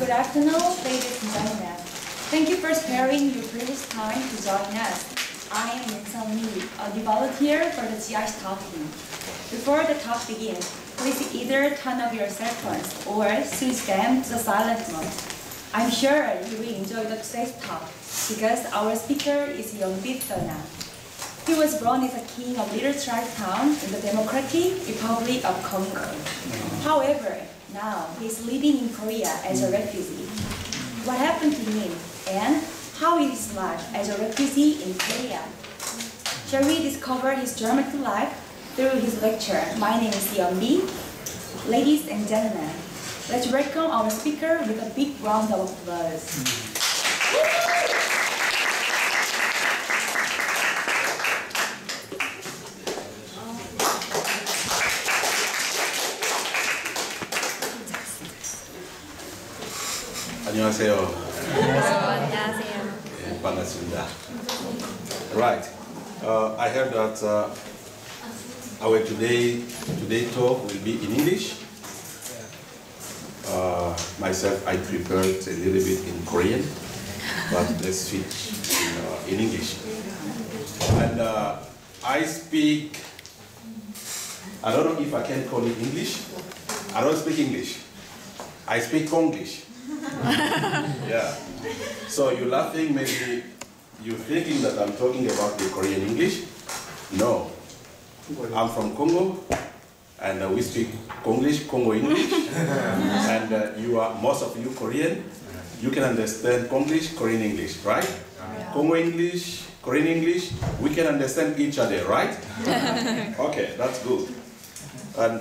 Good afternoon, ladies and gentlemen. Thank you for sparing your precious time to join us. I am Yiombi, a volunteer for the GIC talk team. Before the talk begins, please either turn off your cell phones or switch them to the silent mode. I'm sure you will enjoy today's talk because our speaker is Yiombi Thona. He was born as a king of little tribe town in the Democratic Republic of Congo. However, now he's living in Korea as a refugee. What happened to him and how is his life as a refugee in Korea? Shall we discover his dramatic life through his lecture? My name is Yiombi. Ladies and gentlemen, let's welcome our speaker with a big round of applause. 안녕하세요. 안녕하세요. 네, 반갑습니다. Right. I heard that our today talk will be in English. Myself, I prepared a little bit in Korean, but let's switch in English. And I speak. I don't know if I can call it English. I don't speak English. I speak Konglish. Yeah. So you're laughing, maybe you're thinking that I'm talking about the Korean English. No. I'm from Congo, and we speak Konglish, Congo English. And most of you Korean, you can understand Konglish, Korean English, right? Yeah. Congo English, Korean English, we can understand each other, right? Okay, that's good. And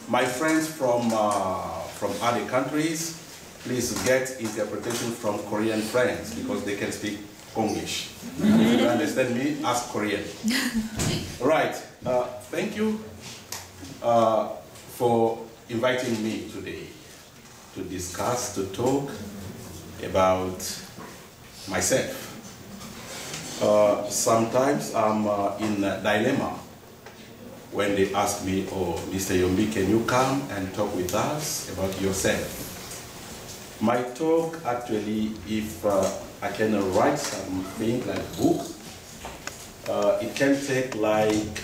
my friends from other countries, please get interpretation from Korean friends because they can speak Konglish. If you understand me, ask Korean. Right. Thank you for inviting me today to discuss, to talk about myself. Sometimes I'm in a dilemma when they ask me, oh, Mr. Yiombi, can you come and talk with us about yourself? My talk, actually, if I can write something like book, it can take like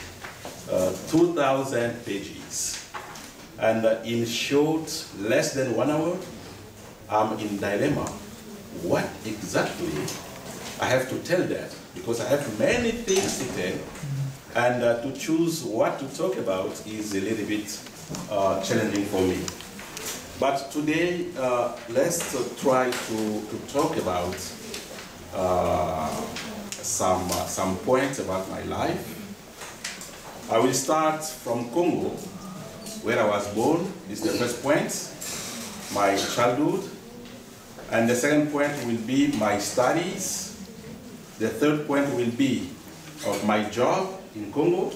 2,000 pages. And in short, less than 1 hour, I'm in dilemma. What exactly? I have to tell that because I have many things to tell, and to choose what to talk about is a little bit challenging for me. But today, let's try to talk about some points about my life. I will start from Congo, where I was born. This is the first point, my childhood. And the second point will be my studies. The third point will be of my job in Congo.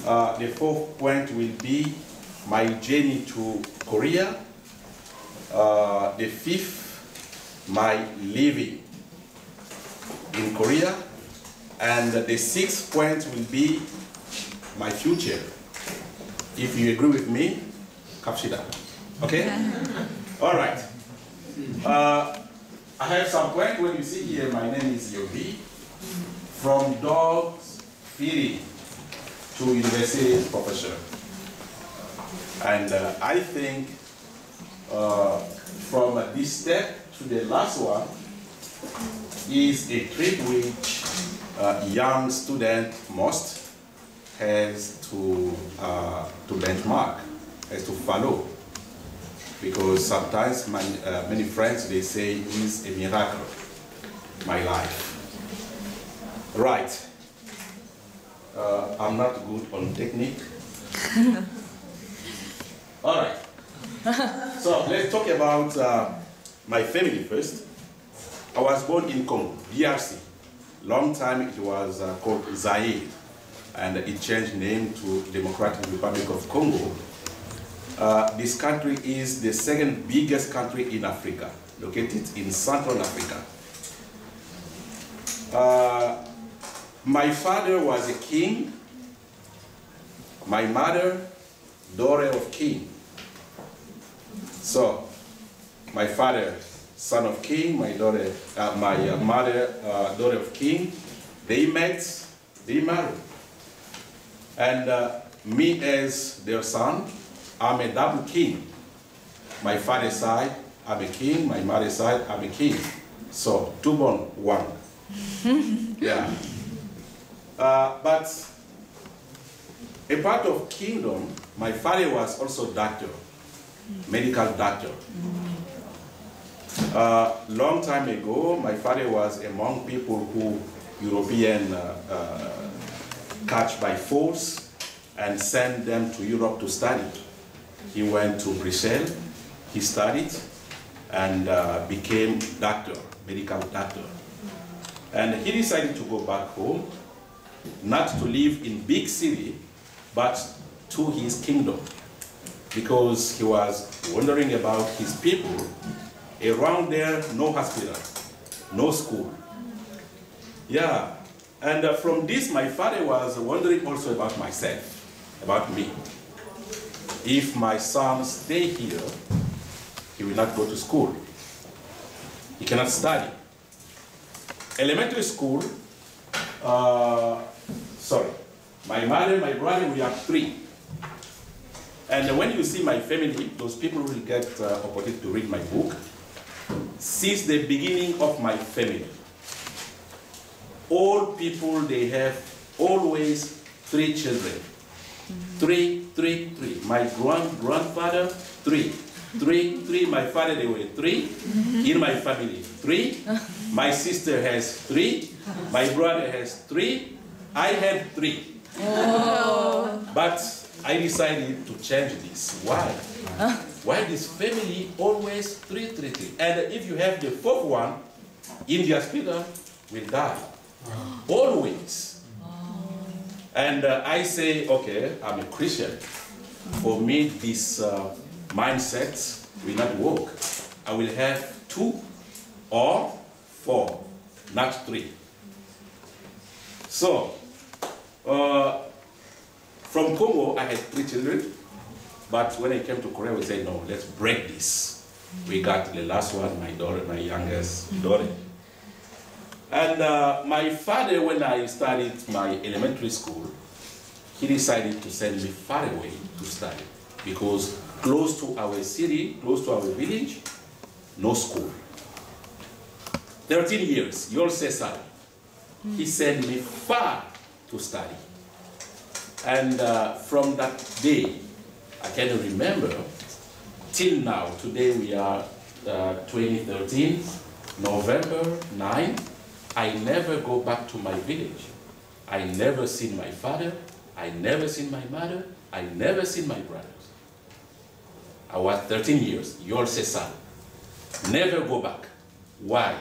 The fourth point will be my journey to Korea. The fifth, my living in Korea. And the sixth point will be my future. If you agree with me, kapshida. Okay? All right. I have some point. When you see here, my name is Yiombi. From dogs feeding to university professor. And I think from this step to the last one is a trip which young student must has to benchmark, has to follow. Because sometimes many friends, they say it's a miracle, my life. Right. I'm not good on technique. All right. So let's talk about my family first. I was born in Congo, DRC. Long time it was called Zaire, and it changed name to Democratic Republic of Congo. This country is the second biggest country in Africa, located in Central Africa. My father was a king. My mother, daughter of king. So, my father, son of king, my daughter, mother, daughter of king. They met, they married. And me as their son, I'm a double king. My father's side, I'm a king. My mother's side, I'm a king. So, 2 born, 1. Yeah. But a part of kingdom, my father was also doctor, medical doctor. Long time ago, my father was among people who European catch by force and send them to Europe to study. He went to Brussels, he studied, and became doctor, medical doctor. And he decided to go back home, not to live in big city, but to his kingdom, because he was wondering about his people. Around there, no hospital, no school. Yeah, and from this, my father was wondering also about myself, about me. If my son stay here, he will not go to school. He cannot study. Elementary school, my mother, my brother, we are 3. And when you see my family, those people will get opportunity to read my book. Since the beginning of my family, all people, they have always 3 children. 3, 3, 3. My grandfather, 3. 3, 3. My father, they were 3. In my family, 3. My sister has 3. My brother has 3. I have 3. Oh. But I decided to change this. Why? Why this family always 3, 3, 3? And if you have the 4th one, India's people will die. Always. And I say, okay, I'm a Christian. For me, this mindset will not work. I will have 2 or 4, not 3. So, from Congo, I had 3 children. But when I came to Korea, we said, no, let's break this. We got the last one, my daughter, my youngest daughter. And my father, when I studied my elementary school, he decided to send me far away to study. Because close to our city, close to our village, no school. 13 years, you all say sorry. He sent me far to study. And from that day, I can remember, till now, today we are 2013, November 9, I never go back to my village. I never seen my father, I never seen my mother, I never seen my brothers. I was 13 years, you all say son. Never go back. Why?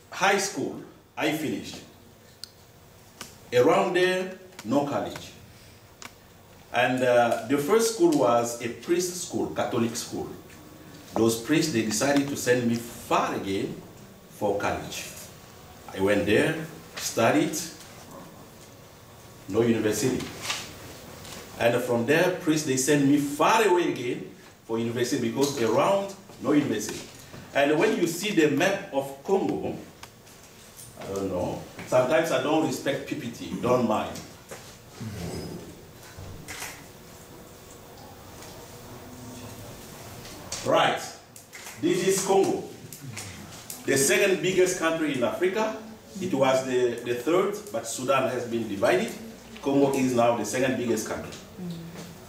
High school, I finished. Around there, no college. And the first school was a priest school, Catholic school. Those priests, they decided to send me far again for college. I went there, studied, no university. And from there, priests, they sent me far away again for university because around, no university. And when you see the map of Congo, I don't know, sometimes I don't respect PPT, don't mind. Right, this is Congo, the 2nd biggest country in Africa. It was the 3rd, but Sudan has been divided. Congo is now the 2nd biggest country.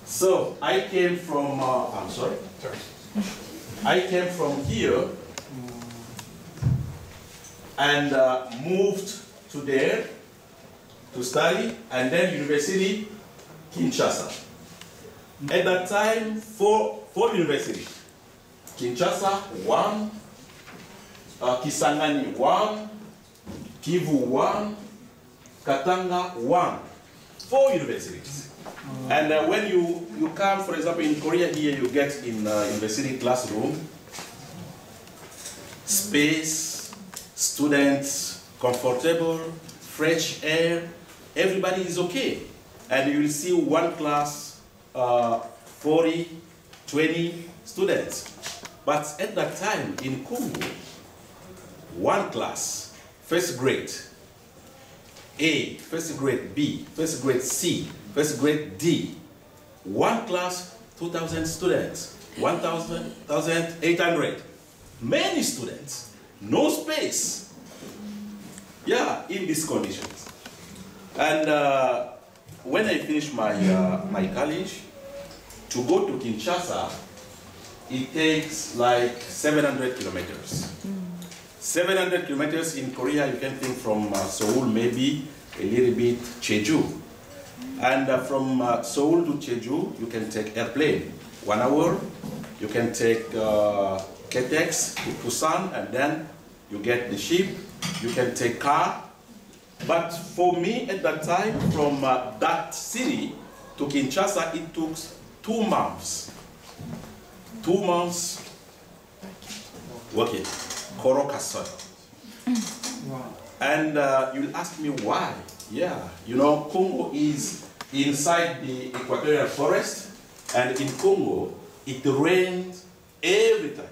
So I came from, I'm sorry. I came from here and moved to there to study, and then University Kinshasa. At that time, four universities. Kinshasa, 1, Kisangani, 1, Kivu, 1, Katanga, 1. 4 universities. And when you come, for example, in Korea here, you get in university classroom, space, students, comfortable, fresh air, everybody is okay. And you will see one class, 40 20 students. But at that time in Congo, one class, first grade A, first grade B, first grade C, first grade D, one class, 2,000 students, 1,800. Many students, no space. Yeah, in these conditions. And when I finished my, my college, to go to Kinshasa, it takes like 700 kilometers. 700 kilometers in Korea, you can think from Seoul, maybe a little bit Jeju. And from Seoul to Jeju, you can take airplane, 1 hour. You can take KTX to Busan, and then you get the ship. You can take car. But for me at that time, from that city to Kinshasa, it took 2 months. 2 months working. Korokasoi. Wow. And you'll ask me why. Yeah, you know, Congo is inside the equatorial forest, and in Congo, it rains every time.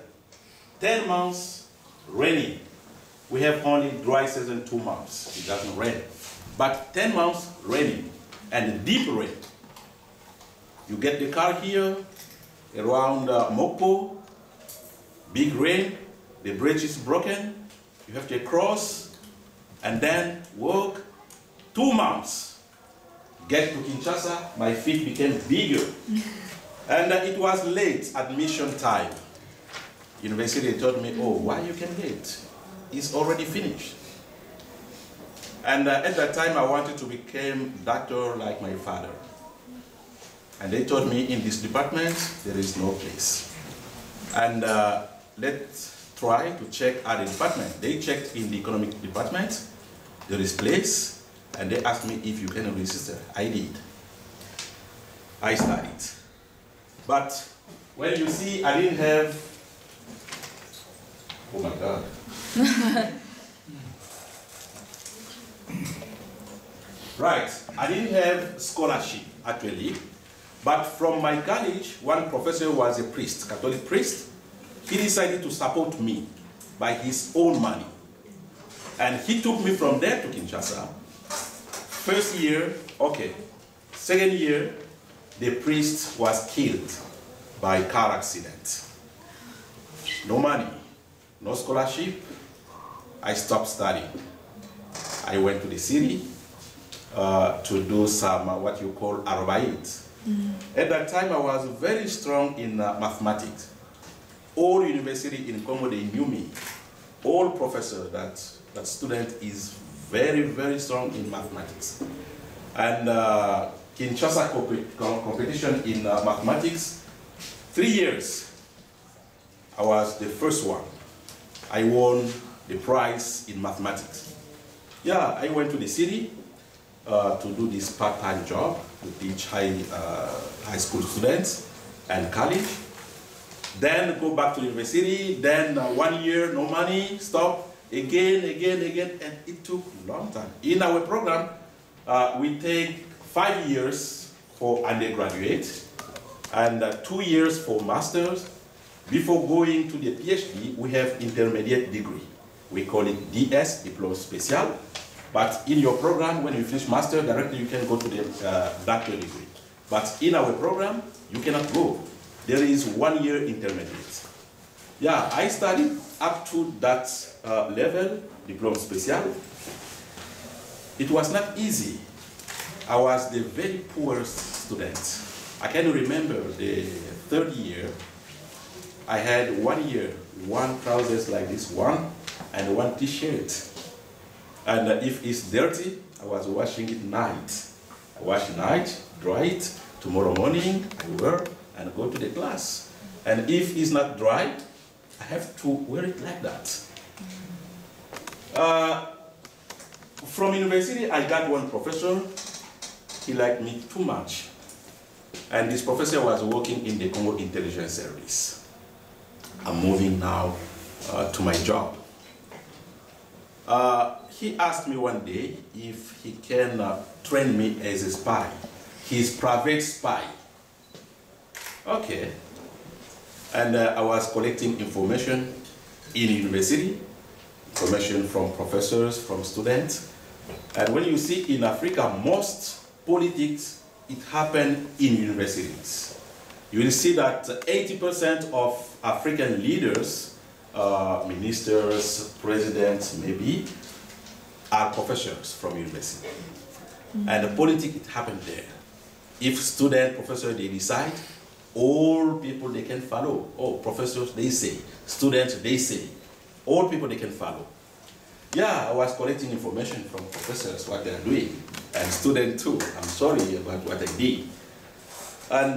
10 months raining. We have only dry season 2 months. It doesn't rain. But 10 months raining, and deep rain. You get the car here, around Mokpo, big rain, the bridge is broken, you have to cross, and then walk 2 months. Get to Kinshasa, my feet became bigger. And it was late admission time. University told me, oh, why you can late? It's already finished. And at that time, I wanted to become doctor like my father. And they told me, in this department, there is no place. And let's try to check other department. They checked in the economic department, there is place, and they asked me if you can register. I did. I studied. But when you see, I didn't have, oh my God. Right, I didn't have scholarship actually, but from my college, one professor was a priest, Catholic priest. He decided to support me by his own money. And he took me from there to Kinshasa. First year, okay. Second year, the priest was killed by car accident. No money, no scholarship. I stopped studying. I went to the city to do some what you call autobiographic. At that time, I was very strong in mathematics. All university in Congo, they knew me. All professors, that student is very, very strong in mathematics. And Kinshasa competition in mathematics, 3 years, I was the first one. I won the prize in mathematics. Yeah, I went to the city to do this part-time job to teach high school students and college. Then go back to the university, then 1 year, no money, stop, again, and it took a long time. In our program, we take 5 years for undergraduate and 2 years for masters. Before going to the PhD, we have intermediate degree. We call it DS, Diplôme Spécial. But in your program, when you finish master, directly you can go to the doctorate degree. But in our program, you cannot go. There is 1 year intermediate. Yeah, I studied up to that level, Diplôme Spécial. It was not easy. I was the very poorest student. I can remember the third year, I had 1 year, 1 trousers like this one, and 1 t-shirt. And if it's dirty, I was washing it night. I wash night, dry it, tomorrow morning I wear and go to the class. And if it's not dry, I have to wear it like that. From university, I got one professor. He liked me too much. And this professor was working in the Congo Intelligence Service. I'm moving now to my job. He asked me one day if he can train me as a spy, his private spy. Okay, And I was collecting information in university, information from professors, from students. And when you see in Africa, most politics, it happened in universities. You will see that 80% of African leaders, ministers, presidents, maybe, are professors from university. And the politics, it happened there. If student, professor, they decide, all people they can follow. Oh, professors, they say. Students, they say. All people they can follow. Yeah, I was collecting information from professors, what they are doing, and students too. I'm sorry about what I did. And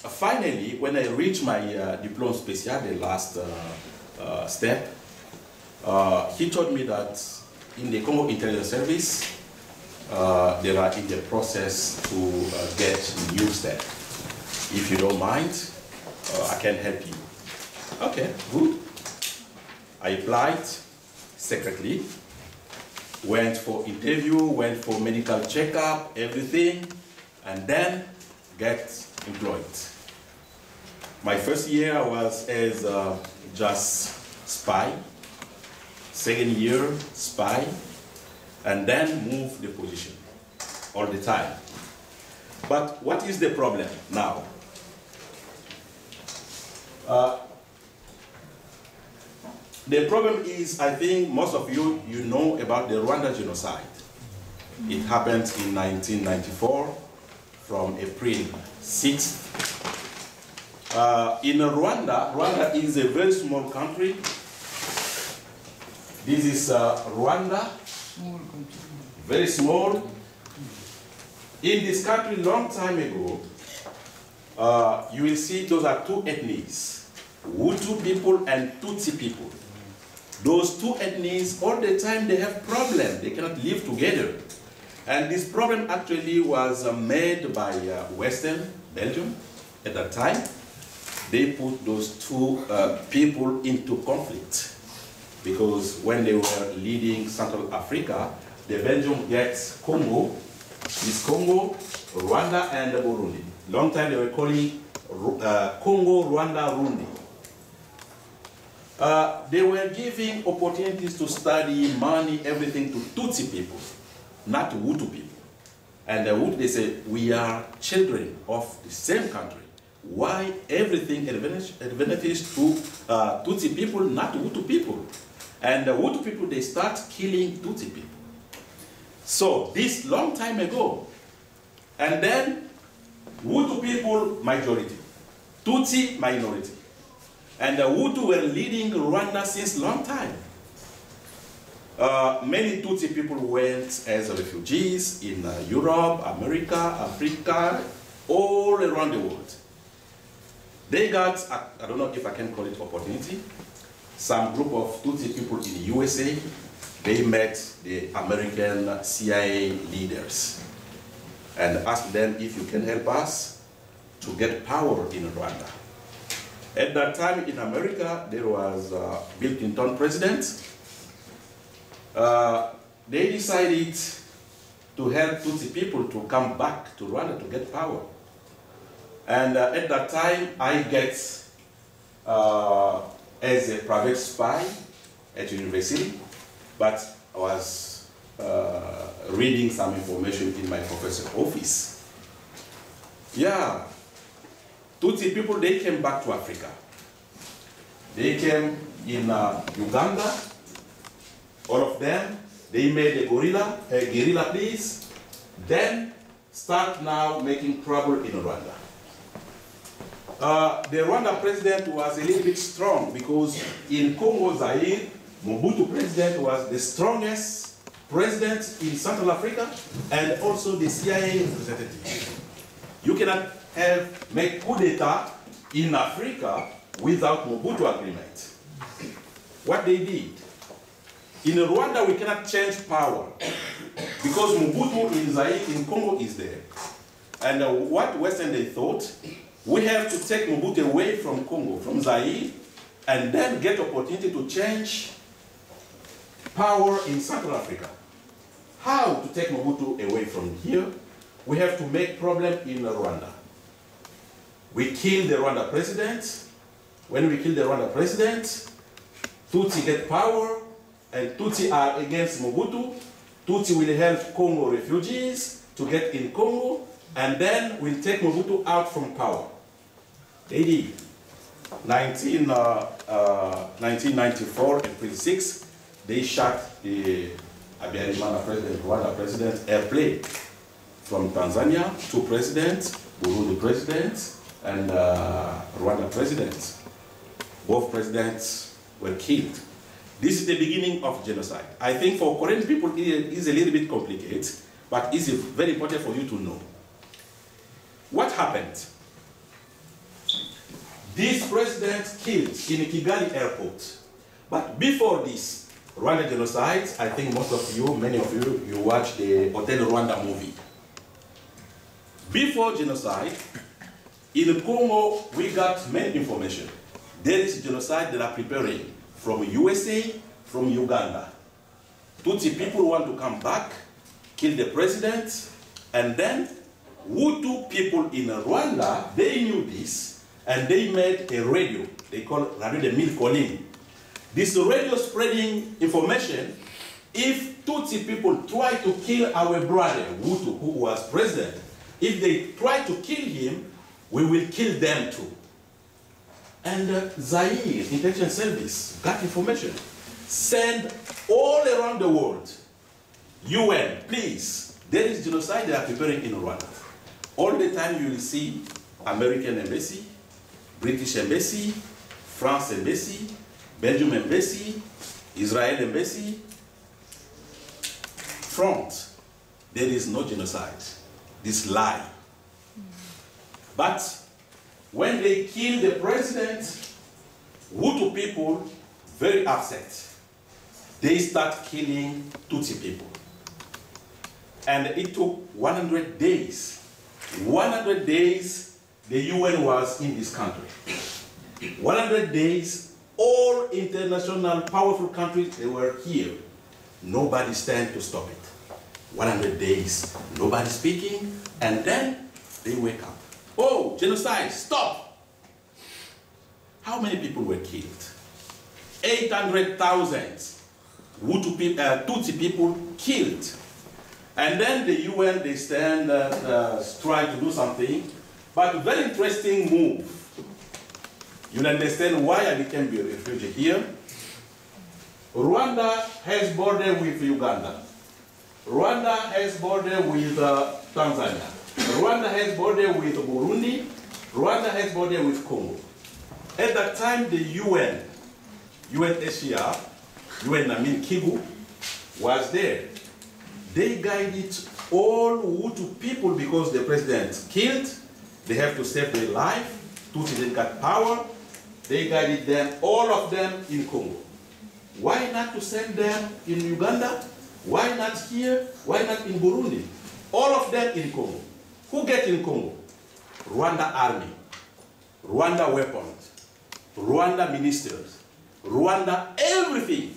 finally, when I reached my diplôme spécial, the last step, he told me that in the Congo Intelligence Service, they are in the process to get new step. If you don't mind, I can help you. Okay, good. I applied secretly, went for interview, went for medical checkup, everything, and then get employed. My first year I was as just spy, second year spy, and then move the position all the time. But what is the problem now? The problem is, I think most of you know about the Rwanda genocide. It happened in 1994 from April 6th. In Rwanda is a very small country. This is Rwanda, very small. In this country, long time ago, you will see those are two ethnies, Hutu people and Tutsi people. Those two ethnies, all the time they have problems. They cannot live together. And this problem actually was made by Western Belgium at that time. They put those two people into conflict because when they were leading Central Africa, the Belgium gets Congo, is Congo, Rwanda, and Burundi. Long time they were calling Congo, Rwanda, Burundi. They were giving opportunities to study, money, everything to Tutsi people, not to Hutu people. And the Hutu, they say, we are children of the same country. Why everything advantage to Tutsi people, not to Hutu people? And the Hutu people, they start killing Tutsi people. So this long time ago, and then Hutu people majority, Tutsi minority. And the Hutu were leading Rwanda since long time. Many Tutsi people went as refugees in Europe, America, Africa, all around the world. They got, I don't know if I can call it opportunity, some group of Tutsi people in the USA, they met the American CIA leaders and asked them if you can help us to get power in Rwanda. At that time in America, there was Bill Clinton president. They decided to help Tutsi people to come back to Rwanda to get power. And at that time, I get as a private spy at university, but I was reading some information in my professor's office. Yeah. Tutsi people, they came back to Africa. They came in Uganda, all of them. They made a guerrilla please, then start now making trouble in Rwanda. The Rwanda president was a little bit strong because in Congo, Zaire, Mobutu president was the strongest president in Central Africa and also the CIA representative. You cannot make coup d'etat in Africa without Mobutu agreement. What they did, in Rwanda we cannot change power because Mobutu in Zaire, in Congo is there. And what Western they thought, we have to take Mobutu away from Congo, from Zaire, and then get opportunity to change power in Central Africa. How to take Mobutu away from here? We have to make problem in Rwanda. We killed the Rwanda president, when we kill the Rwanda president, Tutsi get power, and Tutsi are against Mobutu. Tutsi will help Congo refugees to get in Congo, and then we'll take Mobutu out from power. They did. 1994, April 6, they shot the Habyarimana president, Rwanda president, airplane from Tanzania, 2 presidents, Burundi president, and Rwanda president. Both presidents were killed. This is the beginning of genocide. I think for Korean people it is a little bit complicated, but it's very important for you to know. What happened? This president killed in Kigali airport. But before this Rwanda genocide, I think most of you, many of you, you watched the Hotel Rwanda movie. Before genocide, in Congo, we got many information. There is genocide that are preparing from USA, from Uganda. Tutsi people want to come back, kill the president, and then Hutu people in Rwanda, they knew this, and they made a radio. They call Radio de Mille Collines. This radio spreading information. If Tutsi people try to kill our brother, Hutu, who was president, if they try to kill him, we will kill them too. And Zaire Intelligence Service got information. Send all around the world. UN, please. There is genocide they are preparing in Rwanda. All the time you will see American embassy, British embassy, France embassy, Belgium embassy, Israel embassy. Front, there is no genocide. This lie. But when they kill the president, Hutu people very upset. They start killing Tutsi people. And it took 100 days. 100 days the UN was in this country. 100 days, all international powerful countries, they were here. Nobody stand to stop it. 100 days, nobody speaking, and then they wake up. Oh, genocide, stop! How many people were killed? 800,000 Tutsi people killed. And then the UN, they stand try to do something, but very interesting move. You'll understand why I became a refugee here. Rwanda has border with Uganda. Rwanda has border with Tanzania. Rwanda has border with Burundi. Rwanda has border with Congo. At that time, the UNHCR, UN Namin Kivu, was there. They guided all Hutu people because the president killed. They have to save their life. Tutsi didn't got power. They guided them, all of them in Congo. Why not to send them in Uganda? Why not here? Why not in Burundi? All of them in Congo. Who get in Congo? Rwanda army, Rwanda weapons, Rwanda ministers, Rwanda everything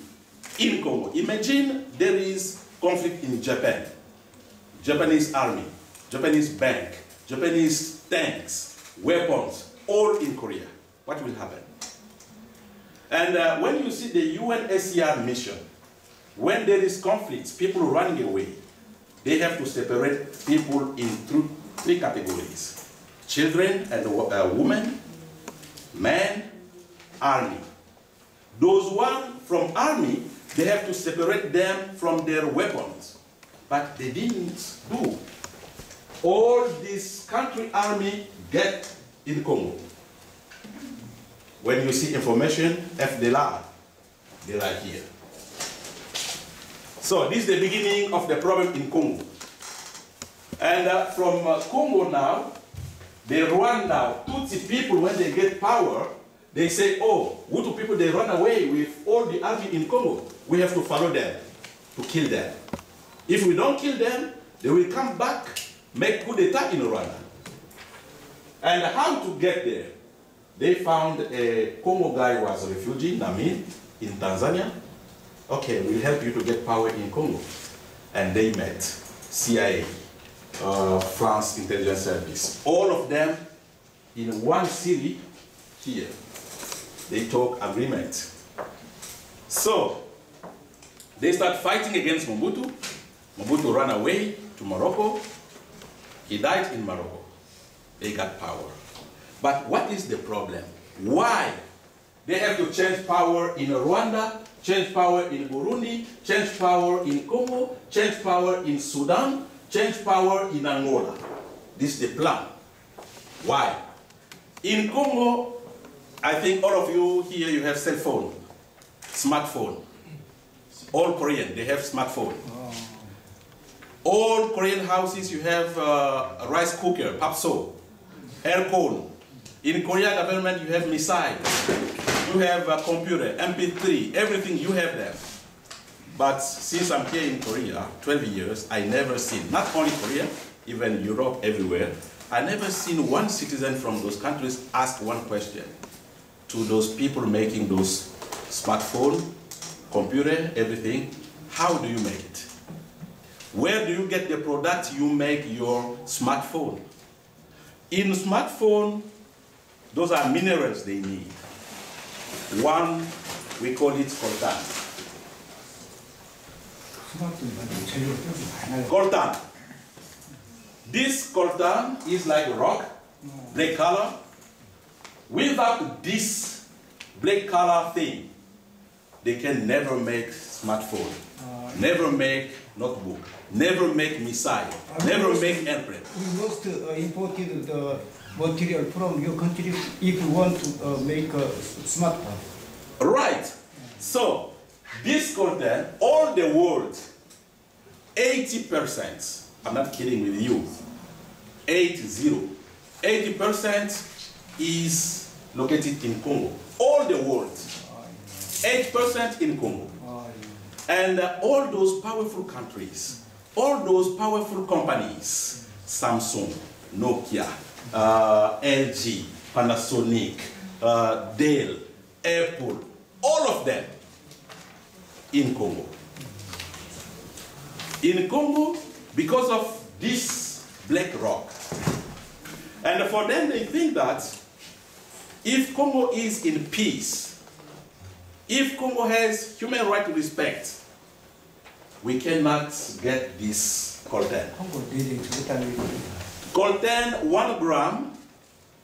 in Congo. Imagine there is conflict in Japan. Japanese army, Japanese bank, Japanese tanks, weapons, all in Korea. What will happen? And when you see the UNHCR mission, when there is conflicts, people running away, they have to separate people in three categories. Children and women, men, army. Those one from army, they have to separate them from their weapons. But they didn't do. All this country army get in Congo. When you see information, FDLR, they are here. So this is the beginning of the problem in Congo. And from Congo now, the Rwanda, Tutsi people, when they get power, they say, oh, Hutu people, they run away with all the army in Congo. We have to follow them, to kill them. If we don't kill them, they will come back, make coup d'etat in Rwanda. And how to get there? They found a Congo guy who was a refugee, Namin, in Tanzania. Okay, we'll help you to get power in Congo. And they met CIA, France Intelligence Service, all of them in one city here. they talk agreement. So, they start fighting against Mobutu. Mobutu ran away to Morocco. He died in Morocco. They got power. But what is the problem? Why? They have to change power in Rwanda, change power in Burundi, change power in Congo, change power in Sudan, change power in Angola. This is the plan. Why? In Congo, I think all of you here, you have cell phone, smartphone. All Korean, they have smartphone. All Korean houses, you have a rice cooker, papso, air con. In Korea government, you have missile. You have a computer, MP3, everything you have there. But since I'm here in Korea, 12 years, I never seen, not only Korea, even Europe, everywhere, I never seen one citizen from those countries ask one question to those people making those smartphone, computer, everything. How do you make it? Where do you get the product you make your smartphone? In smartphone, those are minerals they need. One, we call it coltan. Coltan. This coltan is like rock, black color. Without this black color thing, they can never make smartphone, never make notebook, never make missile, never make airplane. We must import the material from your country if you want to make a smartphone. Right. So, this coltan, all the world, 80%, I'm not kidding with you, 80% is located in Congo. All the world, 8% in Congo. And all those powerful countries, all those powerful companies, Samsung, Nokia, LG, Panasonic, Dell, Apple, all of them in Congo. In Congo, because of this black rock. And for them, they think that if Congo is in peace, if Congo has human right respect, we cannot get this coltan. Coltan, 1 gram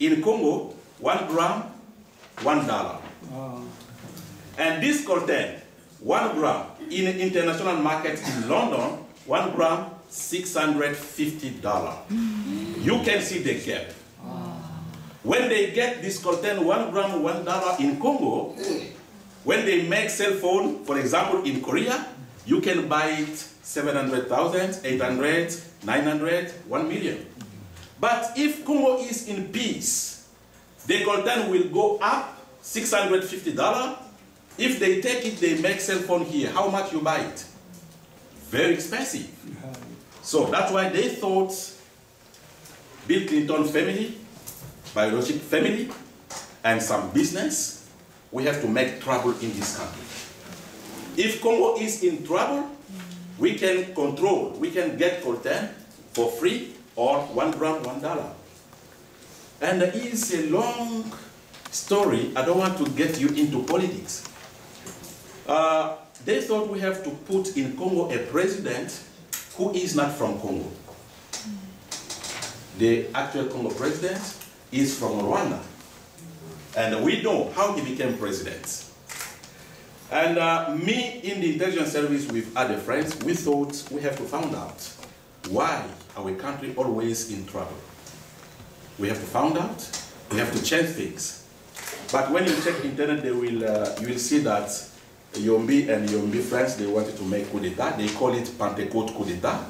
in Congo, 1 gram, $1. And this coltan, 1 gram in international market in London, 1 gram, $650. You can see the gap. When they get this coltan, 1 gram, $1 in Congo, when they make cell phone, for example, in Korea, you can buy it 700,000, 800, 900, 1 million. But if Congo is in peace, the coltan will go up $650. If they take it, they make cell phone here. How much you buy it? Very expensive. So that's why they thought Bill Clinton family, biological family, and some business, we have to make trouble in this country. If Congo is in trouble, we can control, we can get coltan for free or 1 gram, $1. And it's a long story. I don't want to get you into politics. They thought we have to put in Congo a president who is not from Congo. The actual Congo president is from Rwanda. And we know how he became president. And me in the intelligence service with other friends, we thought we have to find out why our country always in trouble. We have to find out, we have to change things. But when you check internet, they will, you will see that Yiombi and Yiombi friends, they wanted to make coup d'etat. They call it Pentecote coup d'etat.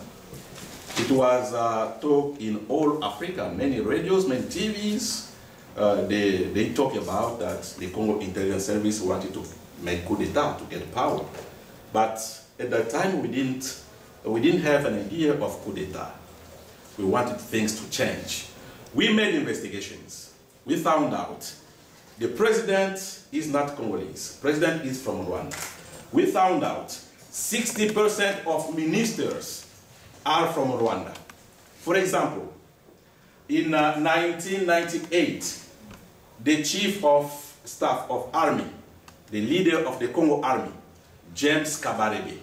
It was talked in all Africa, many radios, many TVs. They talk about that the Congo intelligence service wanted to make coup d'etat to get power. But at that time, we didn't have an idea of coup d'etat. We wanted things to change. We made investigations. We found out the president is not Congolese. President is from Rwanda. We found out 60% of ministers are from Rwanda. For example, in 1998, the chief of staff of army, the leader of the Congo army, James Kabarebe.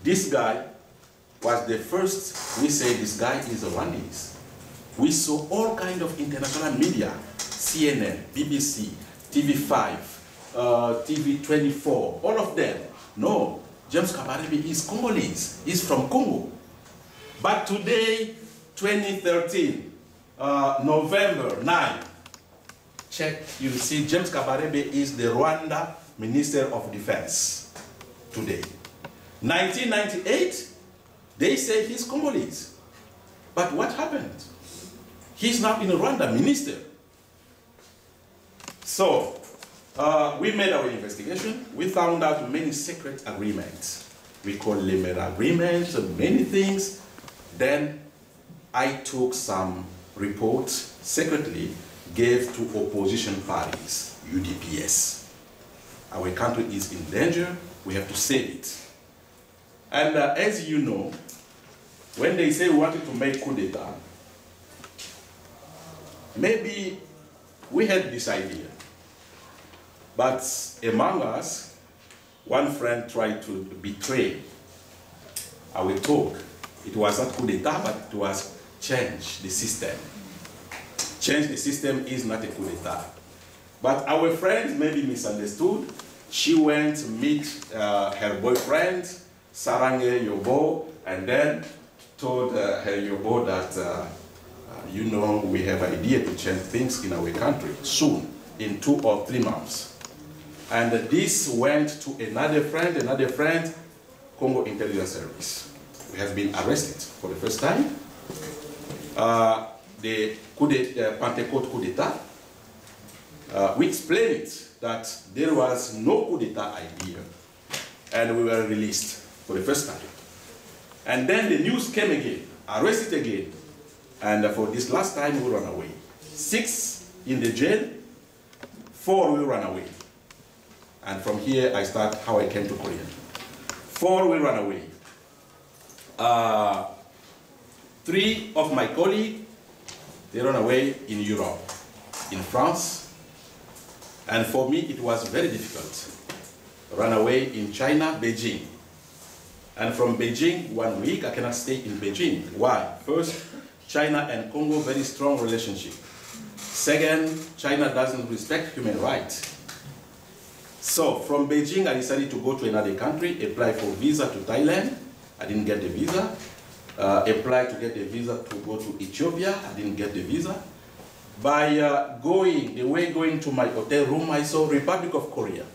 This guy was the first, we say this guy is a Rwandese. We saw all kind of international media, CNN, BBC, TV5, TV24, all of them. No, James Kabarebe is Congolese, he's from Congo. But today, 2013, November 9, check, you see James Kabarebe is the Rwanda Minister of Defense today. 1998, they say he's Congolese. But what happened? He's now in Rwanda minister. So, we made our investigation. We found out many secret agreements. We call them agreements, many things. Then I took some reports secretly, gave to opposition parties, UDPS. Our country is in danger, we have to save it. And as you know, when they say we wanted to make coup d'etat, maybe we had this idea. But among us, one friend tried to betray our talk. It was not coup d'etat, but it was change the system. Change the system is not a coup d'etat. But our friend maybe misunderstood. She went to meet her boyfriend, Sarange Yobo, and then told her Yobo that, you know, we have an idea to change things in our country soon, in 2 or 3 months. And this went to another friend, Congo Intelligence Service. We have been arrested for the first time. The Pentecote coup d'etat, we explained it that there was no coup d'etat idea, and we were released for the first time. And then the news came again, arrested again, and for this last time we ran away. 6 in the jail, 4 we ran away. And from here I start how I came to Korea. 4 we ran away. 3 of my colleagues, they ran away in Europe, in France. And for me, it was very difficult. Run away in China, Beijing. And from Beijing, 1 week, I cannot stay in Beijing. Why? First, China and Congo, very strong relationship. Second, China doesn't respect human rights. So from Beijing, I decided to go to another country, apply for visa to Thailand. I didn't get the visa. Apply to get the visa to go to Ethiopia. I didn't get the visa. By going to my hotel room, I saw Republic of Korea.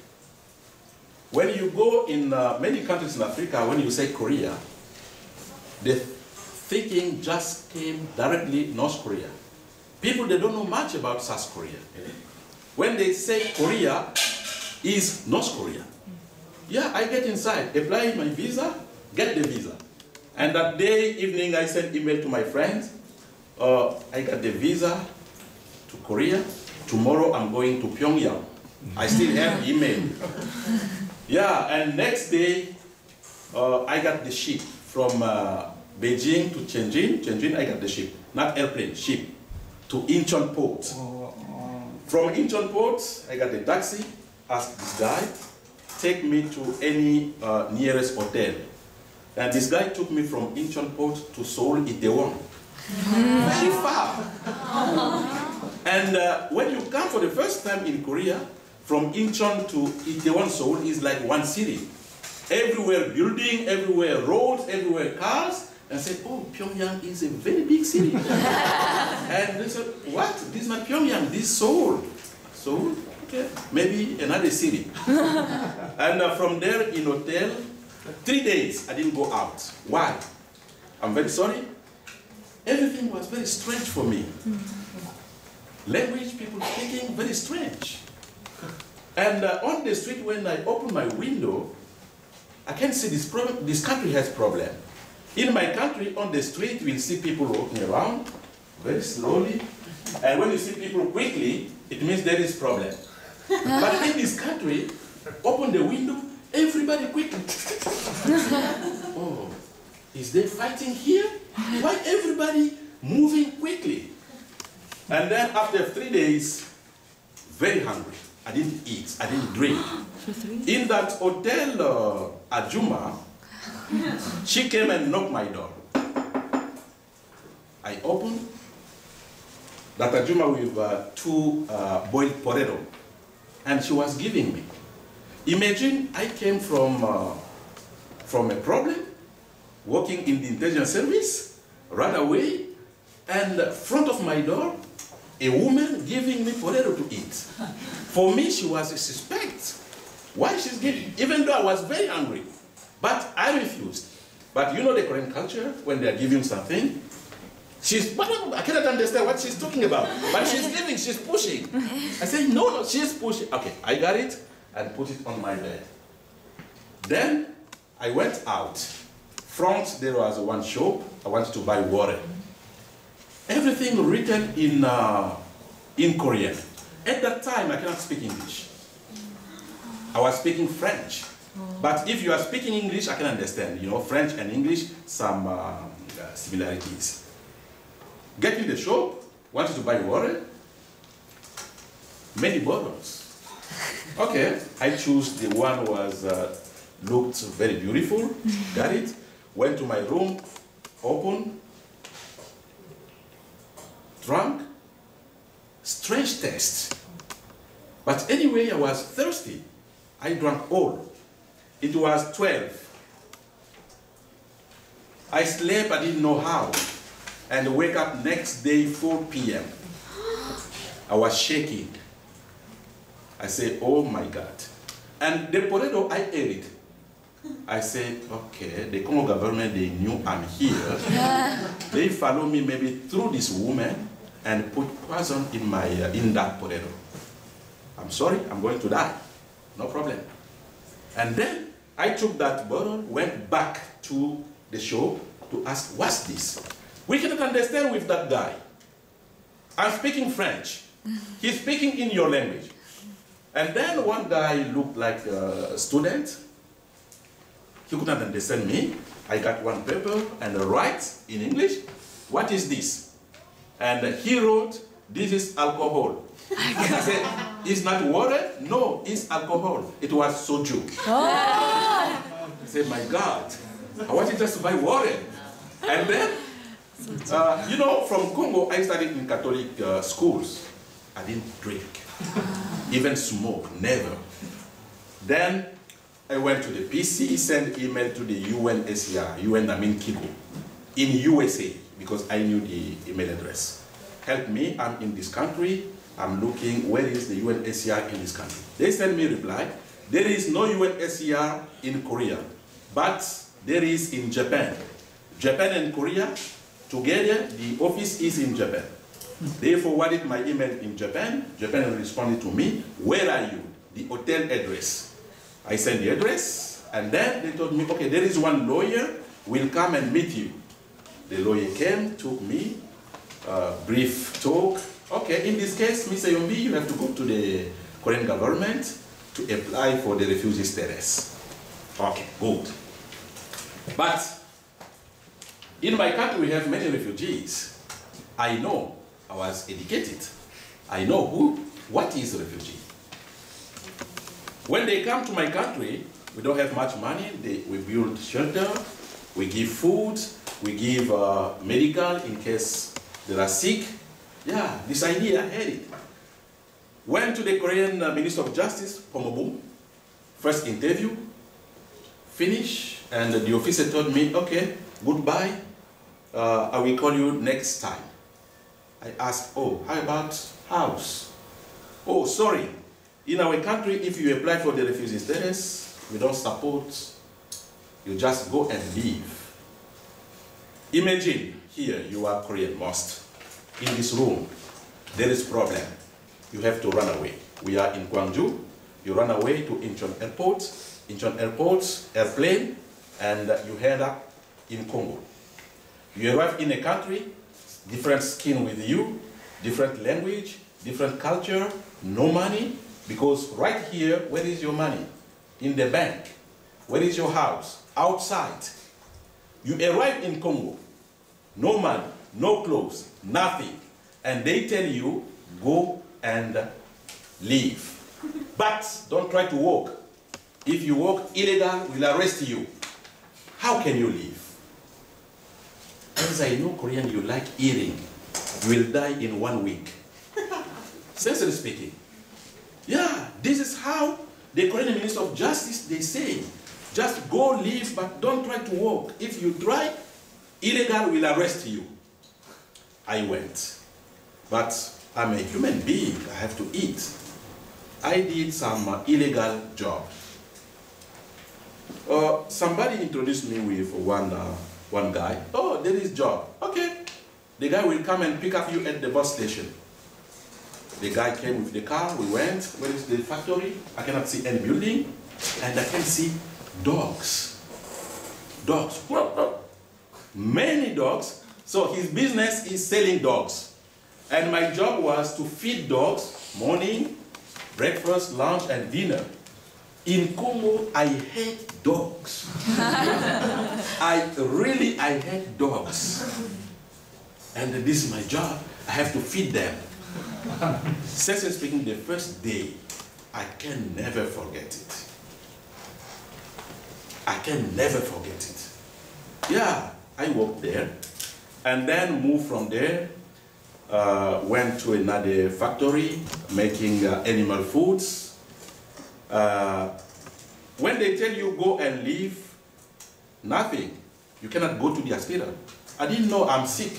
When you go in many countries in Africa, when you say Korea, the thinking just came directly North Korea. People, they don't know much about South Korea. When they say Korea is North Korea, yeah, I get inside, apply my visa, get the visa. And that day evening, I sent email to my friends. I got the visa to Korea. Tomorrow, I'm going to Pyongyang. I still have email. Yeah, and next day, I got the ship from Beijing to Tianjin. Tianjin, I got the ship, not airplane, ship, to Incheon Port. From Incheon Port, I got the taxi, asked this guy, take me to any nearest hotel. And this guy took me from Incheon Port to Seoul, Itaewon. Very far. And when you come for the first time in Korea, from Incheon to Itaewon, Seoul is like one city. Everywhere building, everywhere roads, everywhere cars. And I said, oh, Pyongyang is a very big city. And they said, what? This is not Pyongyang, this is Seoul. Seoul? Okay, maybe another city. And from there in hotel, 3 days I didn't go out. Why? I'm very sorry. Everything was very strange for me. Language, people speaking, very strange. And on the street, when I open my window, I can see this problem. This country has problem. In my country, on the street, we'll see people walking around very slowly. And when you see people quickly, it means there is problem. But in this country, open the window, everybody quickly. Oh, is there fighting here? Why everybody moving quickly? And then after 3 days, very hungry. I didn't eat, I didn't drink. In that hotel, Ajuma, she came and knocked my door. I opened. That Ajuma with 2 boiled potato, and she was giving me. Imagine I came from a problem, working in the intelligence service, ran away, and in front of my door, a woman giving me potato to eat. For me, she was a suspect. Why she's giving, even though I was very hungry. But I refused. But you know the Korean culture, when they're giving something, I cannot understand what she's talking about. But she's giving, she's pushing. I say, no, she's pushing. Okay, I got it and put it on my bed. Then I went out. Front, there was one shop. I wanted to buy water. Everything written in Korean. At that time, I cannot speak English. I was speaking French. But if you are speaking English, I can understand. You know, French and English, some similarities. Get in the shop, wanted to buy water. Many bottles. Okay, I choose the one was looked very beautiful. Got it. Went to my room, opened, drank. Strange taste. But anyway, I was thirsty. I drank all. It was 12. I slept, I didn't know how. And wake up next day, 4 p.m. I was shaking. I said, oh my God. And the potato, I ate it. I said, okay, the Congo government, they knew I'm here. They follow me maybe through this woman and put poison in my in that potato. I'm sorry, I'm going to die. No problem. And then I took that bottle, went back to the shop to ask, what's this? We cannot understand with that guy. I'm speaking French. He's speaking in your language. And then one guy looked like a student. He could not understand me. I got one paper and write in English, what is this? And he wrote, this is alcohol. I said, it's not water? No, it's alcohol. It was soju. I said, my God, I wanted just to buy water. And then, you know, from Congo, I studied in Catholic schools. I didn't drink, even smoke, never. Then I went to the PC, sent email to the UNHCR, Kigo, in USA, because I knew the email address. Help me, I'm in this country, I'm looking, where is the UNHCR in this country? They sent me a reply, there is no UNHCR in Korea, but there is in Japan. Japan and Korea, together, the office is in Japan. They forwarded my email in Japan. Japan responded to me, where are you? The hotel address. I sent the address, and then they told me, okay, there is one lawyer, will come and meet you. The lawyer came, took me, brief talk. Okay, in this case, Mr. Yiombi, you have to go to the Korean government to apply for the refugee status. Okay, good. But in my country, we have many refugees. I know, I was educated. I know what is a refugee. When they come to my country, we don't have much money. We build shelter, we give food, we give medical in case they are sick. Yeah, this idea, I had it. Went to the Korean Minister of Justice, Pomobum, first interview, finish, and the officer told me, okay, goodbye, I will call you next time. I asked, oh, how about house? Oh, sorry. In our country, if you apply for the refugee status, we don't support. You just go and leave. Imagine here you are Korean most. In this room, there is problem. You have to run away. We are in Gwangju. You run away to Incheon Airport. Incheon Airport, airplane, and you head up in Congo. You arrive in a country, different skin with you, different language, different culture, no money. Because right here, where is your money? In the bank. Where is your house? Outside. You arrive in Congo. No money, no clothes, nothing. And they tell you, go and leave. But don't try to walk. If you walk illegal, we'll arrest you. How can you live? As I know Korean, you like eating. You will die in 1 week. Sincerely speaking. Yeah, this is how the Korean Minister of Justice, they say, just go live, but don't try to walk. If you try, illegal will arrest you. I went. But I'm a human being, I have to eat. I did some illegal job. Somebody introduced me with one guy. Oh, there is job. Okay. The guy will come and pick up you at the bus station. The guy came with the car, we went. Where is the factory? I cannot see any building. And I can see dogs. Dogs. Many dogs. So his business is selling dogs. And my job was to feed dogs morning, breakfast, lunch, and dinner. In Congo, I hate dogs. I hate dogs. And this is my job. I have to feed them. Seriously speaking, the first day, I can never forget it. I can never forget it. Yeah, I worked there. And then moved from there. Went to another factory making animal foods. When they tell you go and leave, nothing. You cannot go to the hospital. I didn't know I'm sick.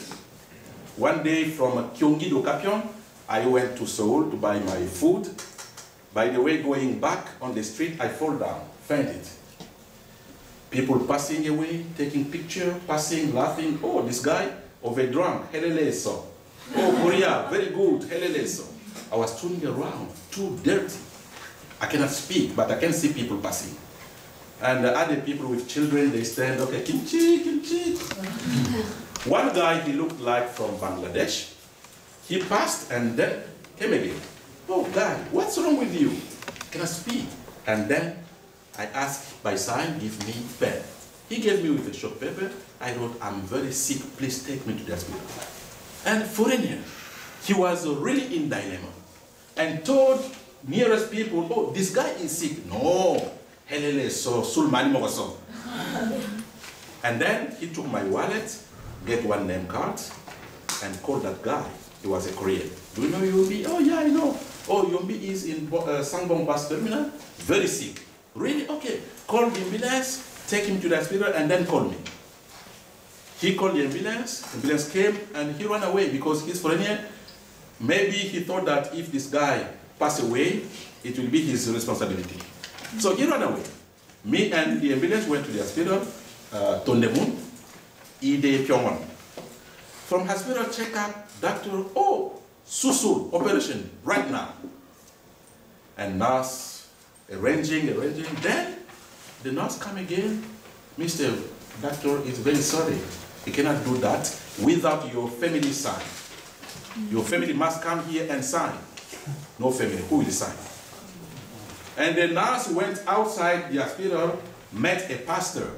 One day from Gyeonggi do Kapyeong, I went to Seoul to buy my food. By the way, going back on the street, I fall down, fainted. People passing away, taking picture, passing, laughing. Oh, this guy, overdrunk, heleleso. Oh, Korea, very good, heleleso. I was turning around, too dirty. I cannot speak, but I can see people passing. And other people with children, they stand, okay, kimchi, kimchi. One guy, he looked like from Bangladesh. He passed and then came again. Oh, guy, what's wrong with you? Can I speak? And then I asked by sign, give me pen. He gave me with a short paper. I wrote, I'm very sick, please take me to the hospital. And foreigner, he was really in dilemma and told nearest people, oh, this guy is sick. No, helele so sulmani mogoso. And then he took my wallet, get one name card, and called that guy. He was a Korean. Do you know Yiombi? Oh yeah, I know. Oh, Yiombi is in Sangbong bus terminal, very sick. Really? Okay. Call the ambulance, take him to the hospital, and then call me. He called the ambulance came, and he ran away because he's foreigner. Maybe he thought that if this guy passed away, it will be his responsibility. So he ran away. Me and the ambulance went to the hospital, Tondemun, Ide Pyongon. From hospital checkup, doctor, oh, Susul, operation, right now. And nurse, arranging. Then the nurse come again. Mr. Doctor is very sorry. He cannot do that without your family sign. Your family must come here and sign. No family, who will sign? And the nurse went outside the hospital, met a pastor,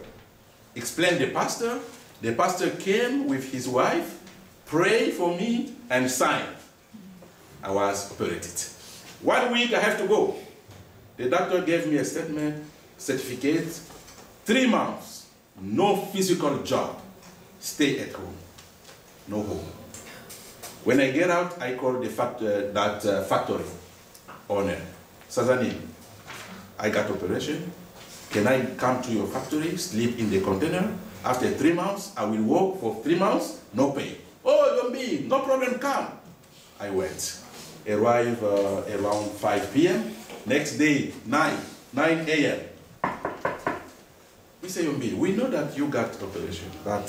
explained the pastor. The pastor came with his wife, prayed for me, and signed. I was operated. 1 week I have to go. The doctor gave me a statement, certificate, 3 months, no physical job, stay at home, no home. When I get out, I call the factory owner, Sazani, I got operation, can I come to your factory, sleep in the container? After 3 months, I will work for 3 months, no pay. Oh, Yiombi, no problem, come. I went. Arrived around 5 p.m. Next day, 9 a.m. We say, Yiombi, we know that you got operation, but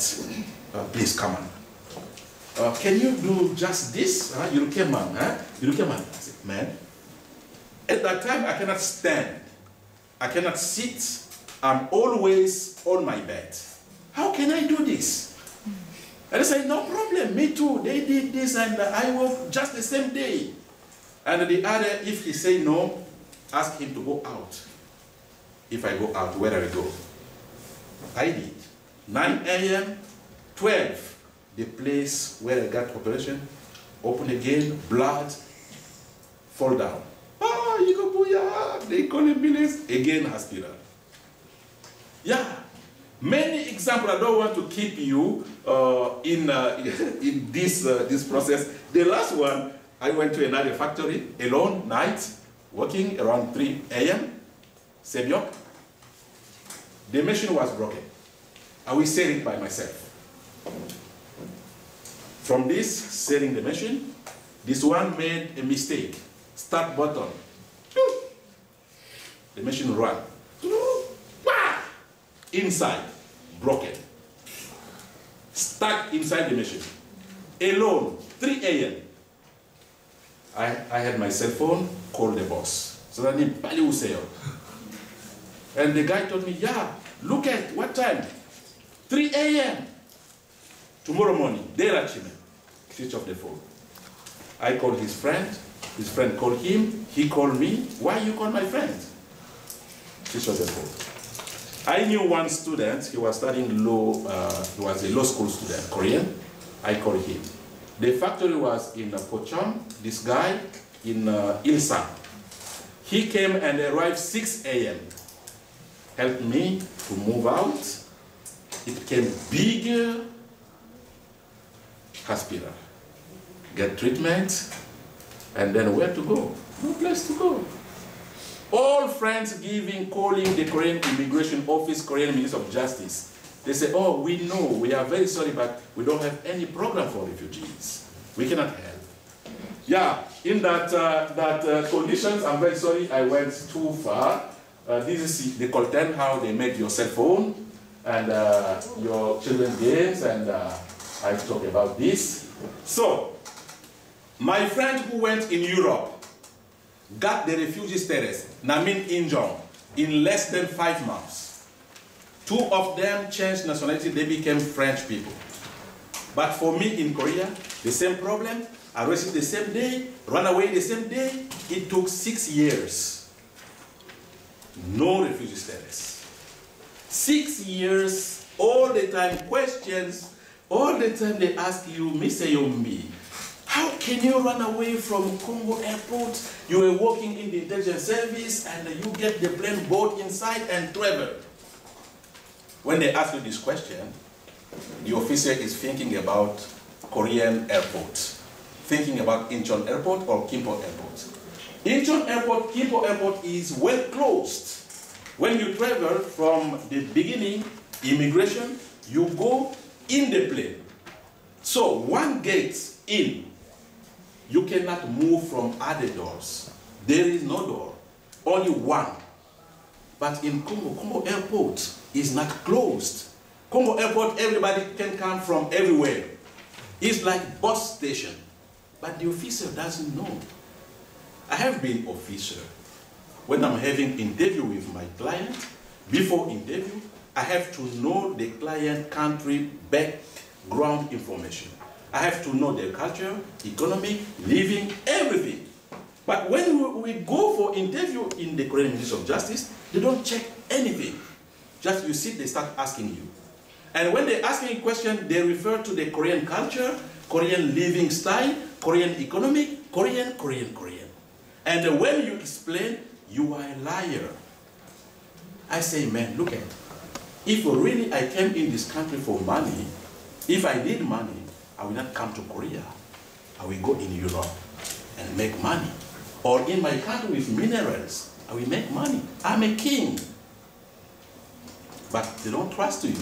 please come on. Can you do just this? You look a man, huh? You look a man. I said, man, at that time, I cannot stand. I cannot sit. I'm always on my bed. How can I do this? And I said, no problem, me too. They did this and I work just the same day. And the other, if he say no, ask him to go out. If I go out, where I go? I did. 9 a.m., 12, the place where I got operation, open again, blood, fall down. Oh, you go yeah, they call him Bilis, again hospital. Yeah, many examples. I don't want to keep you in this process. The last one, I went to another factory, alone, night, working around 3 a.m., Sebiok. The machine was broken. I will set it by myself. From this, setting the machine, this one made a mistake. Start button. The machine ran. Inside, broken. Stuck inside the machine. Alone, 3 a.m. I had my cell phone, called the boss. So that name, and the guy told me, yeah, look at what time? 3 a.m. Tomorrow morning, they'll switch off the phone. I called his friend called him, he called me. Why you call my friend? Switch off the phone. I knew one student, he was studying law, he was a law school student, Korean. I called him. The factory was in Pocham, this guy in Ilsa. He came and arrived 6 a.m. Helped me to move out. It became bigger hospital. Get treatment, and then where to go? No place to go. All friends giving, calling the Korean Immigration Office, Korean Ministry of Justice. They say, oh, we know, we are very sorry, but we don't have any program for refugees. We cannot help. Yeah, in that conditions, I'm very sorry, I went too far. This is the content, how they make your cell phone and your children's games, and I talk about this. So, my friend who went in Europe got the refugee status, Namin Injong, in less than 5 months. 2 of them changed nationality, they became French people. But for me in Korea, the same problem, arrested the same day, run away the same day, it took 6 years. No refugee status. 6 years, all the time questions, all the time they ask you, Mr. Yiombi, how can you run away from Congo airport? You were working in the intelligence service and you get the plane boat inside and travel. When they ask you this question, the officer is thinking about Korean airport, thinking about Incheon Airport or Gimpo Airport. Incheon Airport, Gimpo Airport is well closed. When you travel from the beginning, immigration, you go in the plane. So one gate in, you cannot move from other doors. There is no door, only one. But in Congo Airport is not closed. Congo Airport, everybody can come from everywhere. It's like bus station, but the officer doesn't know. I have been officer. When I'm having interview with my client, before interview, I have to know the client country background information. I have to know their culture, economy, living, everything. But when we go for interview in the Korean Ministry of Justice, they don't check anything. Just you sit, they start asking you. And when they ask you a question, they refer to the Korean culture, Korean living style, Korean economy, Korean. And when you explain, you are a liar. I say, man, look at it. If really I came in this country for money, if I need money, I will not come to Korea. I will go in Europe and make money. Or in my country with minerals, I will make money. I'm a king. But they don't trust you.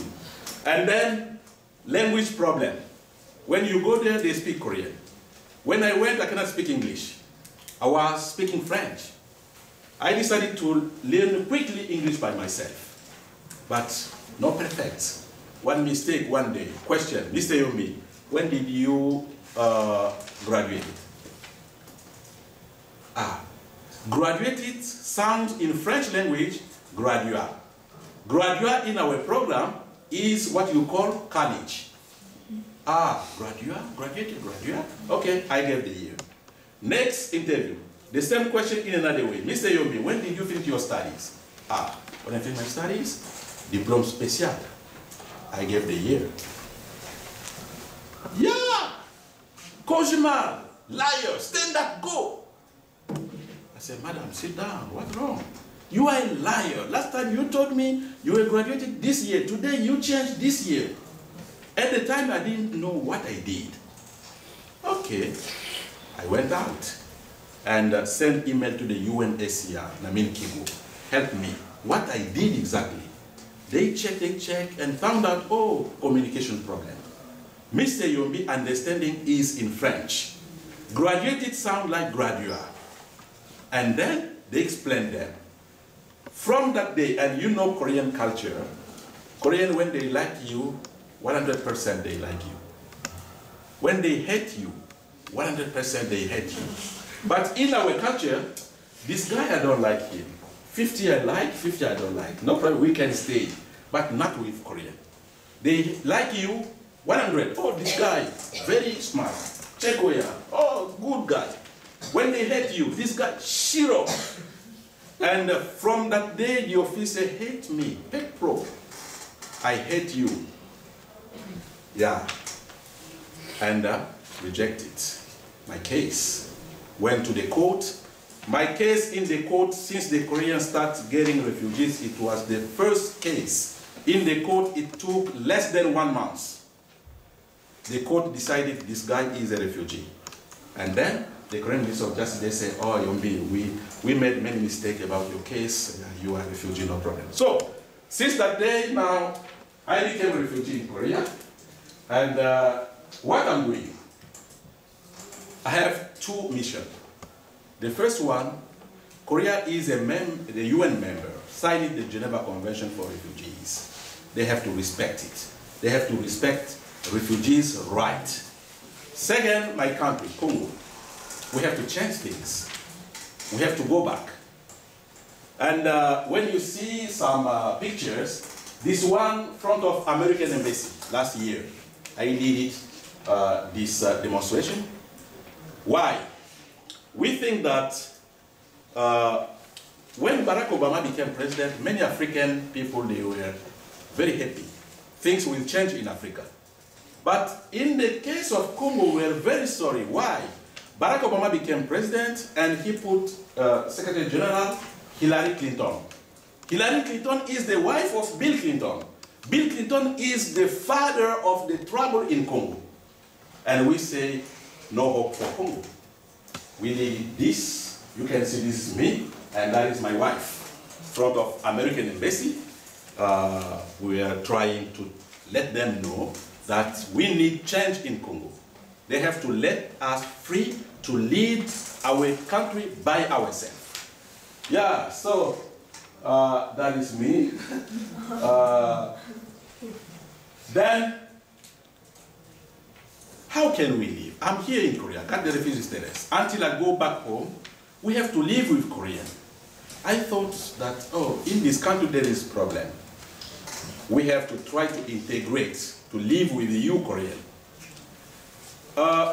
And then, language problem. When you go there, they speak Korean. When I went, I cannot speak English. I was speaking French. I decided to learn quickly English by myself. But not perfect. One mistake one day. Question, Mr. Yiombi, when did you graduate? Graduated sounds in French language, graduate. Graduate in our program is what you call college. Graduate. Okay, I gave the year. Next interview, the same question in another way. Mr. Yiombi, when did you finish your studies? When I finished my studies, diplôme spécial. I gave the year. Yeah! Cauchemar, liar, stand up, go! I said, madam, sit down. What's wrong? You are a liar. Last time you told me you were graduated this year. Today you changed this year. At the time I didn't know what I did. Okay. I went out and sent email to the UNHCR, Namin Kigo. Help me. What I did exactly. They checked and found out, oh, communication problem. Mr. Yiombi understanding is in French. Graduated sound like graduate. And then they explained them. From that day, and you know Korean culture, Korean, when they like you, 100% they like you. When they hate you, 100% they hate you. But in our culture, this guy I don't like him. 50 I like, 50 I don't like. No problem, we can stay, but not with Korean. They like you, 100. Oh, this guy, very smart. Check where. Oh, good guy. When they hate you, this guy, zero. And from that day, the officer hate me. Pek pro. I hate you. Yeah. And rejected my case. Went to the court. My case in the court, since the Koreans started getting refugees, it was the first case. In the court, it took less than 1 month. The court decided this guy is a refugee. And then the Korean Minister of Justice, they say, oh, Yiombi, we made many mistakes about your case. You are a refugee, no problem. So, since that day now, I became a refugee in Korea. And what I'm doing, I have 2 missions. The first one, Korea is a the UN member, signing the Geneva Convention for Refugees. They have to respect it. They have to respect refugees' rights. Second, my country, Congo. We have to change things. We have to go back. And when you see some pictures, this one front of American Embassy last year, I did it, this demonstration. Why? We think that when Barack Obama became president, many African people, they were very happy. Things will change in Africa. But in the case of Congo, we are very sorry. Why? Barack Obama became president and he put Secretary General Hillary Clinton. Hillary Clinton is the wife of Bill Clinton. Bill Clinton is the father of the trouble in Congo. And we say, no hope for Congo. We need this. You can see this is me, and that is my wife. In front of American Embassy, we are trying to let them know that we need change in Congo. They have to let us free to lead our country by ourselves. Yeah, so that is me. Then, how can we live? I'm here in Korea, got the refugee status. Until I go back home, we have to live with Korean. I thought that, oh, in this country there is a problem. We have to try to integrate, to live with you Korean.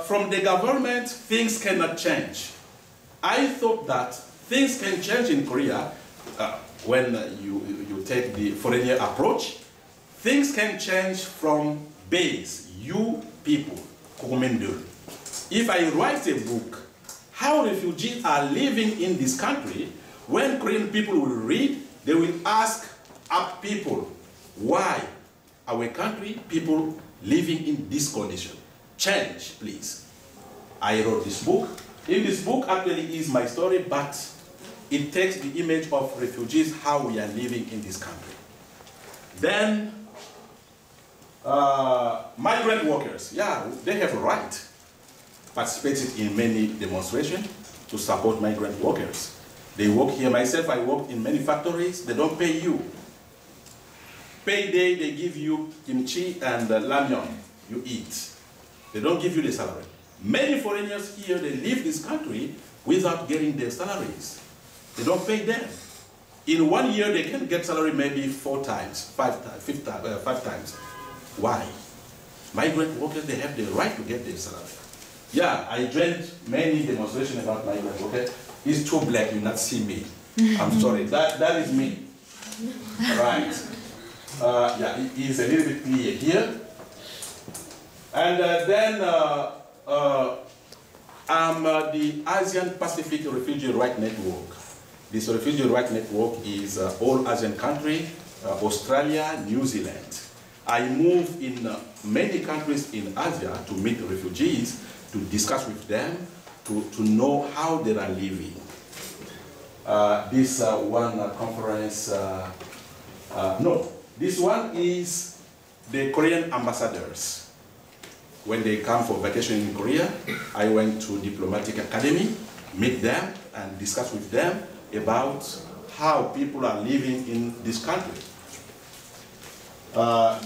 From the government, things cannot change. I thought that things can change in Korea when you take the foreigner approach. Things can change from base, you people. If I write a book, how refugees are living in this country, when Korean people will read, they will ask up people, why our country people living in this condition? Change, please. I wrote this book. In this book actually is my story, but it takes the image of refugees, how we are living in this country. Then, migrant workers, yeah, they have a right. Participated in many demonstrations to support migrant workers. They work here. Myself, I work in many factories. They don't pay you. Payday, they give you kimchi and ramyeon. You eat. They don't give you the salary. Many foreigners here, they leave this country without getting their salaries. They don't pay them. In 1 year, they can get salary maybe 4 times, 5 times. Why? Migrant workers, they have the right to get their salary. Yeah, I joined many demonstrations about migrant workers. It's too black, you not see me. I'm sorry, that is me. Right. Yeah, it is a little bit clear here. And then I'm the Asian Pacific Refugee Rights Network. This Refugee Rights Network is all Asian countries, Australia, New Zealand. I move in many countries in Asia to meet refugees, to discuss with them, to know how they are living. This one conference, no, this one is the Korean ambassadors. When they come for vacation in Korea, I went to Diplomatic Academy, meet them and discuss with them about how people are living in this country. One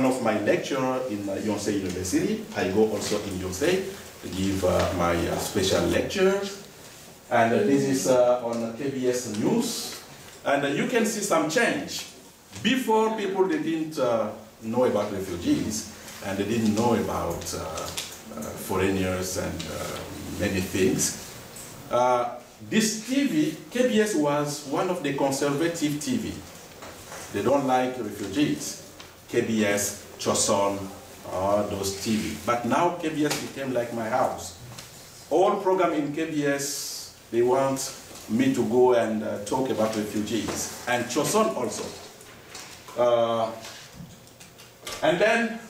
of my lecturers in Yonsei University. I go also in Yonsei to give my special lectures. And this is on KBS News. And you can see some change. Before, people they didn't know about refugees, and they didn't know about foreigners and many things. This TV, KBS was one of the conservative TV. They don't like refugees. KBS, Choson, those TV. But now KBS became like my house. All program in KBS, they want me to go and talk about refugees. And Choson also. And then,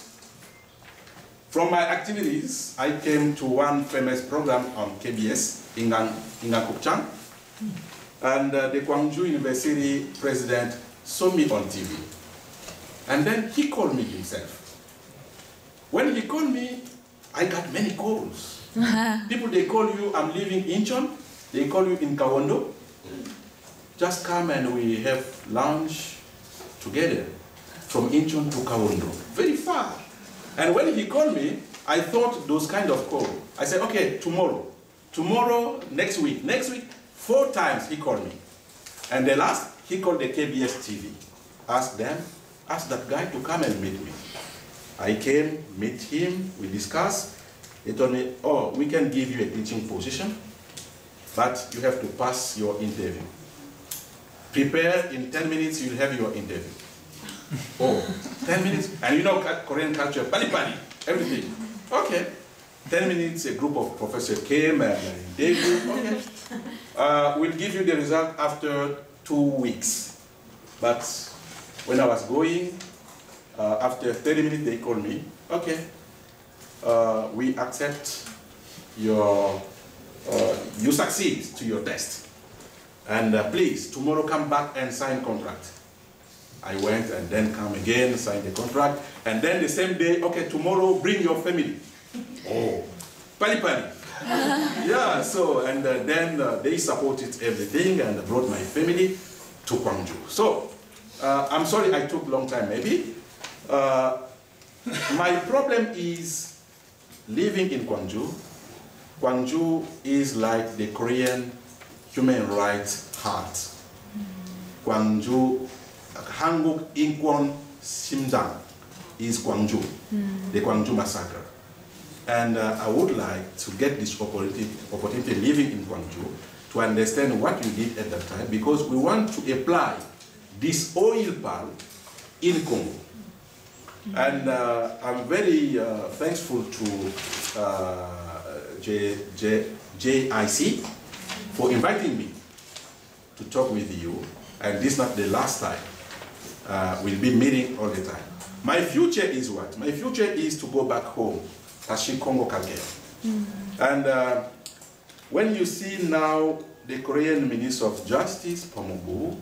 from my activities, I came to one famous program on KBS, Ingan Kupchang. And the Gwangju University president saw me on TV. And then he called me himself. When he called me, I got many calls. People, they call you, I'm living in Incheon. They call you in Kawondo. Just come and we have lunch together from Incheon to Kawondo. Very far. And when he called me, I thought those kind of calls. I said, okay, tomorrow. Tomorrow, next week. Next week, 4 times he called me. And the last, he called the KBS TV. Asked that guy to come and meet me. I came, meet him, we discussed. He told me, oh, we can give you a teaching position, but you have to pass your interview. Prepare, in 10 minutes you'll have your interview. Oh, 10 minutes? And you know Korean culture, pali, everything. Okay. 10 minutes, a group of professors came and interviewed. Okay. We'll give you the result after 2 weeks. But when I was going, after 30 minutes, they called me. Okay, we accept you succeed to your test. And please, tomorrow come back and sign contract. I went and then come again, sign the contract. And then the same day, okay, tomorrow bring your family. Oh, pali. Yeah, so, and then they supported everything and brought my family to Gwangju. So, I'm sorry I took a long time maybe. My problem is living in Gwangju. Gwangju is like the Korean human rights heart. Gwangju, Hanguk Inkwon Simjang is Gwangju, the Gwangju massacre. And I would like to get this opportunity living in Gwangju to understand what you did at that time, because we want to apply this oil palm in Congo. And I'm very thankful to GIC for inviting me to talk with you. And this is not the last time. We'll be meeting all the time. My future is what? My future is to go back home, Tashi Congo Kagea. And when you see now the Korean Minister of Justice, Pomobu,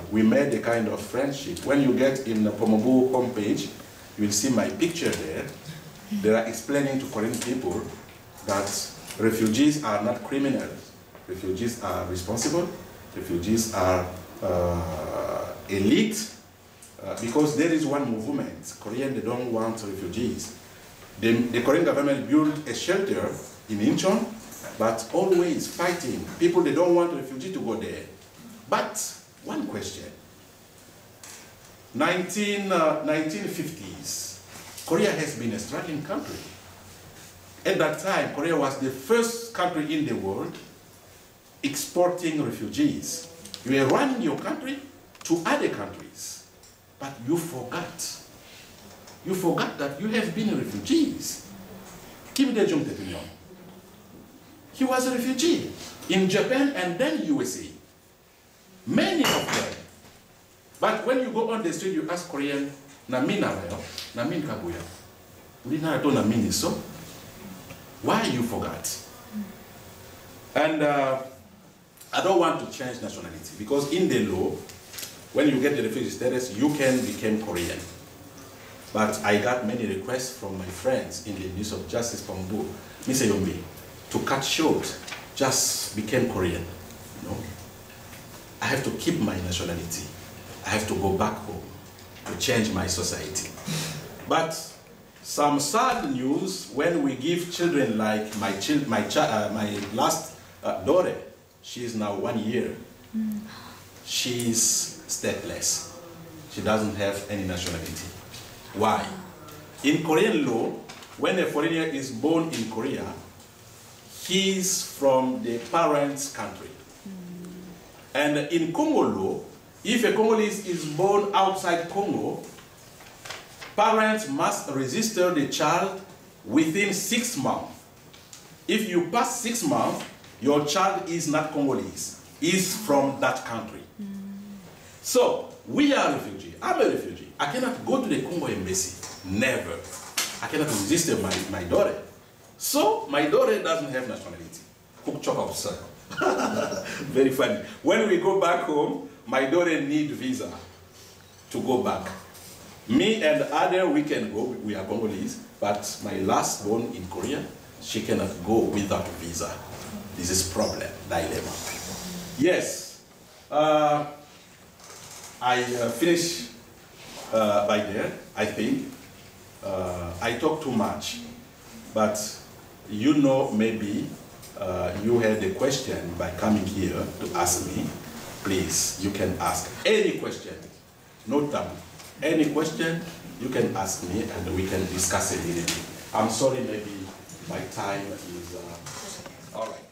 we made a kind of friendship. When you get in the Pomobu homepage, you will see my picture there. They are explaining to Korean people that refugees are not criminals. Refugees are responsible. Refugees are elite. Because there is one movement. Korean, they don't want refugees. The Korean government built a shelter in Incheon, but always fighting. People, they don't want refugees to go there. But one question. 1950s, Korea has been a struggling country. At that time, Korea was the first country in the world exporting refugees. You are running your country to other countries, but you forgot. You forgot that you have been refugees. Kim Dae-jung 대통령. He was a refugee in Japan and then USA. Many of them. But when you go on the street, you ask Korean, namin narayo, namin kabuya. Uli na ito namin iso. Why you forgot? And I don't want to change nationality because in the law, when you get the refugee status, you can become Korean. But I got many requests from my friends in the Ministry of Justice from Mr. Yiombi to cut short, just became Korean. You know? I have to keep my nationality. I have to go back home to change my society. But some sad news when we give children like my last daughter, she is now 1 year. She's stateless. She doesn't have any nationality. Why? In Korean law, when a foreigner is born in Korea, he's from the parent's country. And in Congo law, if a Congolese is born outside Congo, parents must register the child within 6 months. If you pass 6 months, your child is not Congolese, is from that country. So, we are refugees. I'm a refugee. I cannot go to the Congo embassy. Never. I cannot register my daughter. So, my daughter doesn't have nationality. Cook chop of sir. Very funny. When we go back home, my daughter needs visa to go back. Me and other, we can go, we are Congolese, but my last born in Korea, she cannot go without visa. This is problem, dilemma. Yes, I finish by there, I think. I talk too much, but you know maybe you had a question by coming here to ask me. Please, you can ask any question, no taboo. Any question, you can ask me and we can discuss it a little bit. I'm sorry, maybe my time is, all right.